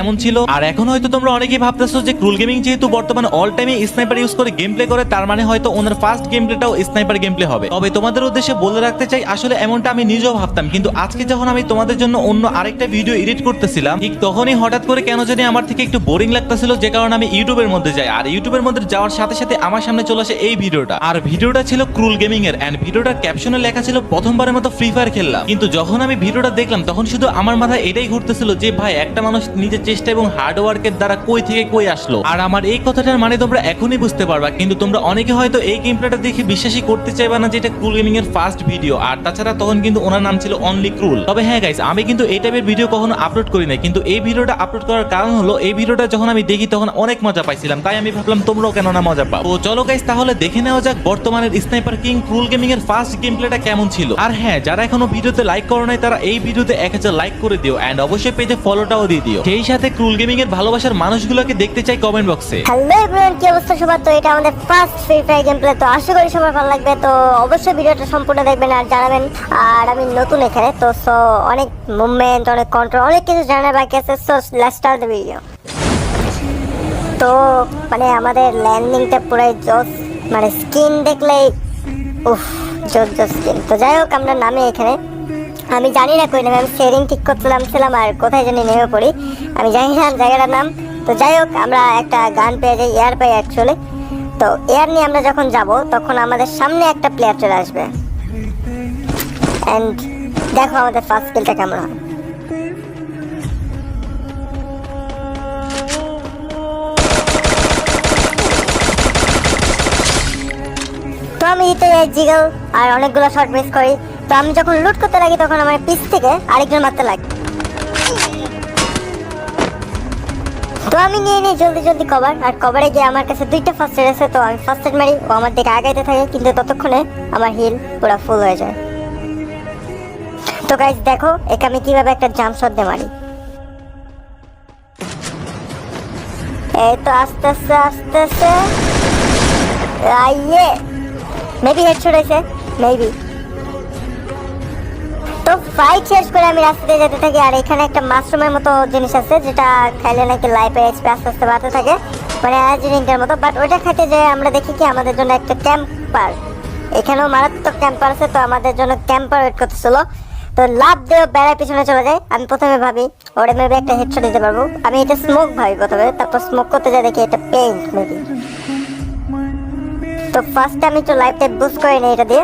কেমন ছিল। আর এখন হয়তো তোমরা অনেকেই ভাবতেছো যে ক্রুল গেমিং যেহেতু বর্তমানে অল টাইমে স্নাইপার ইউজ করে গেম প্লে করে, তার মানে হয়তো ওনার ফার্স্ট গেম প্লেটাও স্নাইপার গেম প্লে হবে। তবে তোমাদের উদ্দেশ্যে বলে রাখতে চাই, আসলে এমনটা আমি নিজেও ভাবতাম, কিন্তু আজকে যখন আমি তোমাদের জন্য অন্য আরেকটা ভিডিও এডিট করতেছিলাম, ঠিক তখনই হঠাৎ করে কেন জানি আমার থেকে একটু বোরিং লাগতেছিল, যে কারণে আমি ইউটিউবের মধ্যে যাই। আর ইউটিউবের মধ্যে যাওয়ার সাথে সাথে আমার সামনে চলে আসে এই ভিডিওটা। আর ভিডিওটা ছিল ক্রুল গেমিং এর, এন্ড ভিডিওটার ক্যাপশনে লেখা ছিল প্রথমবারের মতো ফ্রি ফায়ার খেললাম। কিন্তু যখন আমি ভিডিওটা দেখলাম তখন শুধু আমার মাথায় এটাই ঘুরতেছিল যে ভাই, একটা মানুষ নিজের চেষ্টা এবং হার্ড ওয়ার্কের দ্বারা কই থেকে কই আসলো। আর আমার এই কথাটার মানে তোমরা এখনই বুঝতে পারবা, কিন্তু তোমরা অনেকে হয়তো এই গেম প্লেটা দেখে বিশ্বাসই করতে চাইবা না যে এটা ক্রুল গেমিং এর ফার্স্ট ভিডিও। আর তাছাড়া তখন কিন্তু ওনার নাম ছিল অনলি ক্রুল। তবে হ্যাঁ গাইস, আমি কিন্তু এই টাইপের ভিডিও কখনো আপলোড করি না, কিন্তু এই ভিডিওটা আপলোড করার কারণ হলো এই ভিডিওটা যখন আমি দেখি তখন অনেক মজা পাইছিলাম, তাই আমি ভাবলাম তোমরাও কেন না মজা পাও। তো চলো গাইস, তাহলে দেখে নেওয়া যাক বর্তমানের স্নাইপার কিং ক্রুল গেমিং এর ফার্স্ট গেম প্লেটা কেমন ছিল। আর হ্যাঁ, যারা এখনো ভিডিওতে লাইক করো নাই তারা এই ভিডিওতে 1000 লাইক করে দিও, এন্ড অবশ্যই পেজে ফলোটাও দিয়ে দিও। সেই সাথে ক্রুল গেমিং এর ভালোবাসার মানুষগুলোকে দেখতে চাই কমেন্ট বক্সে। হ্যালো এভরিওয়ান, কি অবস্থা সবার? তো এটা আমাদের first free fire game play, তো আশা করি সবার ভালো লাগবে। তো অবশ্যই ভিডিওটা সম্পূর্ণ দেখবেন আর জানাবেন। আর আমি নতুন এখানে, তো অনেক মুভমেন্ট, অনেক কন্ট্রোল, অনেক কিছু জানার বাকি আছে। So let's start the video. তো মানে আমাদের ল্যান্ডিংটা পুরাই জোস, মানে স্কিন দেখলেই উফ, জোস জোস স্কিন। তো যাই হোক, আমরা নামে এখানে, আমি জানি না কই নামে, আমি শেয়ারিং ঠিক করছিলাম আর কোথায় জানি নেমে পড়ি, আমি জানি না জায়গাটার নাম। তো যাই হোক, আমরা একটা গান পেয়ে যাই, এয়ার পাই অ্যাকচুয়ালি। তো এয়ার নিয়ে আমরা যখন যাব তখন আমাদের সামনে একটা প্লেয়ার চলে আসবে, এন্ড দেখো আমাদের ফার্স্ট স্কিলটা কেমন হয়। তো আমি দিতে যাই জিগল আর অনেকগুলো শট মিস করি। তো আমি যখন লুট করতে লাগি তখন আমার পিছ থেকে আরেকজন মারতে লাগে। তো আমি নিয়ে নিই জলদি কভার, আর কভারে গিয়ে আমার কাছে দুইটা ফার্স্ট এড আছে। তো আমি ফার্স্ট এড মারি, ও আমার দিকে আগাইতে থাকে, কিন্তু ততক্ষণে আমার হিল পুরো ফুল হয়ে যায়। তো গাইস দেখো, একে আমি কিভাবে একটা জাম্প শট দিয়ে মারি। এই তো আস্তে আস্তে আইয়ে, মেবি হেডশট হয়েছে, মেবি। তো ফাইট শেষ করে আমি রাস্তাতে যেতে থাকি, আর এখানে একটা মাশরুমের মতো জিনিস আছে যেটা খাইলে নাকি লাইফের এক্সপি আস্তে আস্তে বাড়তে থাকে, মানে অ্যাজিনিংটার মতো। বাট ওইটা খাইতে যে আমরা দেখি কি আমাদের জন্য একটা ক্যাম্পার, এখানেও মারাত্মক ক্যাম্পার আছে। তো আমাদের জন্য ক্যাম্পার ওয়েট করতেছিল। তো লাভ দিয়ে বেড়ার পিছনে চলে যায়। আমি প্রথমে ভাবি ওরে মেবি একটা হেডশট দিতে পারবো, আমি এটা স্মোক ভাবি প্রথমে, তারপর স্মোক করতে যাই দেখি এটা পেইন্ট মেবি। তো ফার্স্টে আমি একটু লাইফটা বুস্ট করে নিই এটা দিয়ে।